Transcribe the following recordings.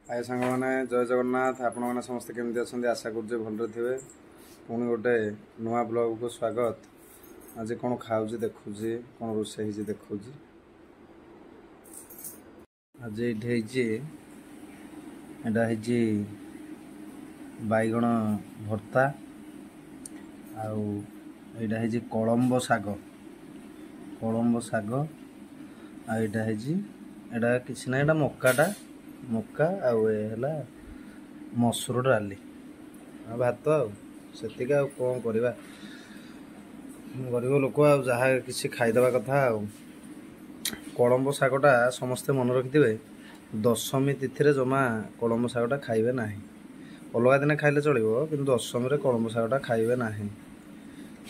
आए सांग मैंने जय जगन्नाथ आपण मैंने समस्त केमती अच्छा आशा कर भलरे थे पुणी गोटे नुआ ब्लॉग को स्वागत। आज कौन खाऊँ देखुची कौन रोषे देखुँ आज ये बैगण भर्ता आईटा कलम्ब शाग आईटा एटा किसी ना मक्काटा मक्का आला मसूर डाली भात आतिक कौन करवा गरीब लोक जहाँ किसी खाईदे कथा कलम्ब शागटा समस्ते मन रखिथे दशमी तिथि जमा कलम्ब शागटा खाइबे ना अलग दिन खाइले चलो कि दशमी कलम्ब शागटा खाइबे ना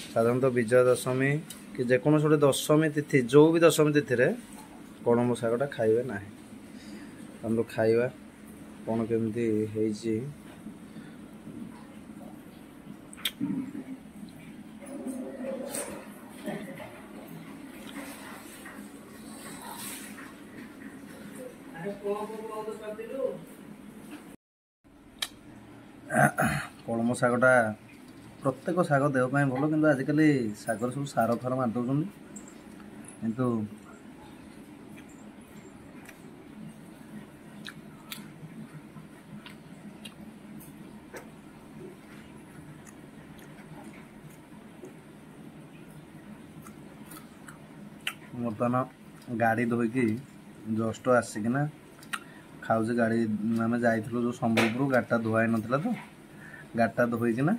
साधारणतः विजय दशमी कि जेकोसी गोटे दशमी तिथि जो भी दशमी तिथि कलम्ब शागटा खाइबे ना हम खाइबा कौन केमती है कलम शागटा प्रत्येक शाग देहपाई भल कि आजिकल शागर सब सार फार मारिदे किंतु बर्तमान गाड़ी धोईकी जस्ट आसिकिना खाऊे गाड़ी आम जाइलु जो संबलपुर गाड़ीटा धुआई नाला तो गाड़ीटा धोईकिना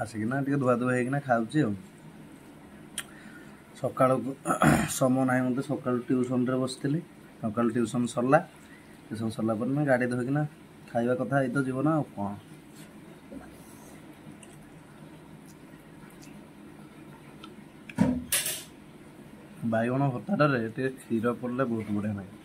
आसिकिना टे धुआ धुआ होना खाऊे सका समय ना मत सका ट्यूशन बसती सका ट्यूशन सरला ट्यूशन सरला पर गाड़ी धोईकिना खाइबा कथा तो जीवन आ कौन बैगण भत्ताटे क्षीर पड़े बहुत बढ़िया लगे।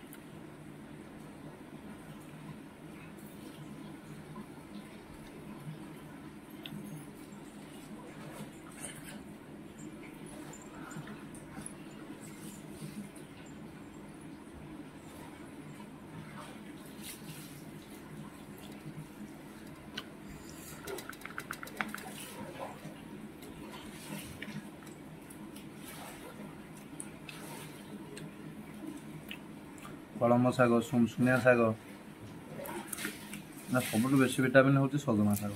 कलम शाग सुनसुनिया शाग ना सब बेसी विटामिन हूँ सजना शाग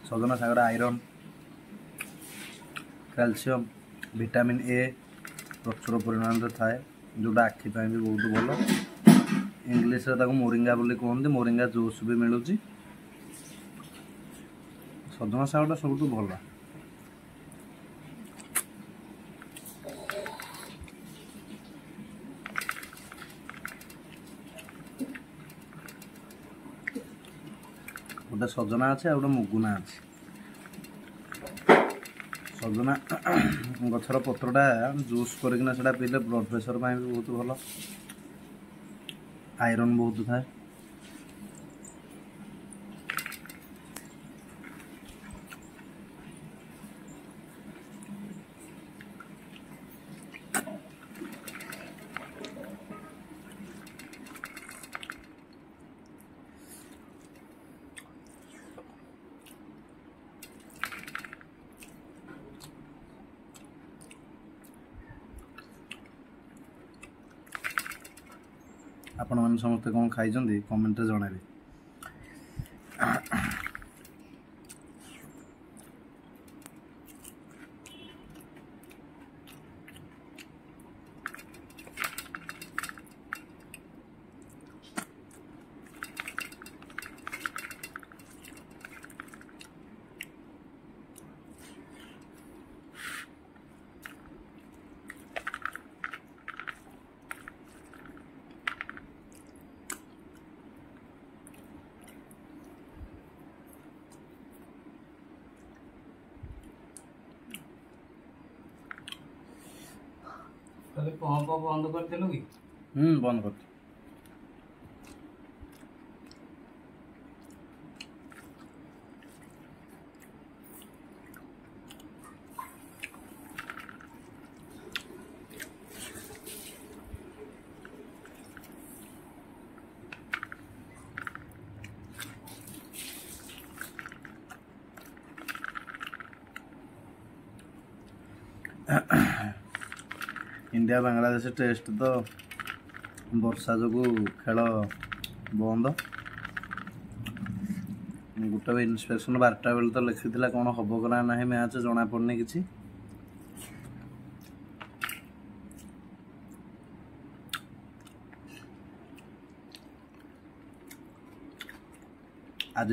सजना saag iron calcium vitamin A प्रचुर परिमाण थाए जोटा आखिपाई भी बहुत भल इंग्लीश मोरिंगा बोली कहते मोरिंगा जूस भी मिलूँ सजना शागटा सब भल गोटे सजना अच्छे आ गए मुगुना अच्छे सजना गचर पत्रटा जूस करना पीले ब्लड प्रेशर भी बहुत भल आयरन बहुत थाए। आपण मैंने समस्ते कौन खाई कमेंट जनइबे। पंप बंद कर कि बंद कर इंडिया बांग्लादेश टेस्ट तो वर्षा जो खेल बंद गोटे इन्स्पेक्शन 12टा बेल तो लिखी कौन हम ना ना मैच जना पड़नी कि आज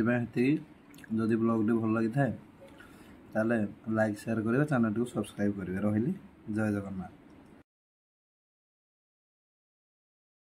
जदि ब्लॉग भल लगी था लाइक शेयर करेंगे चैनल को सब्सक्राइब करेंगे रही जय जगन्नाथ।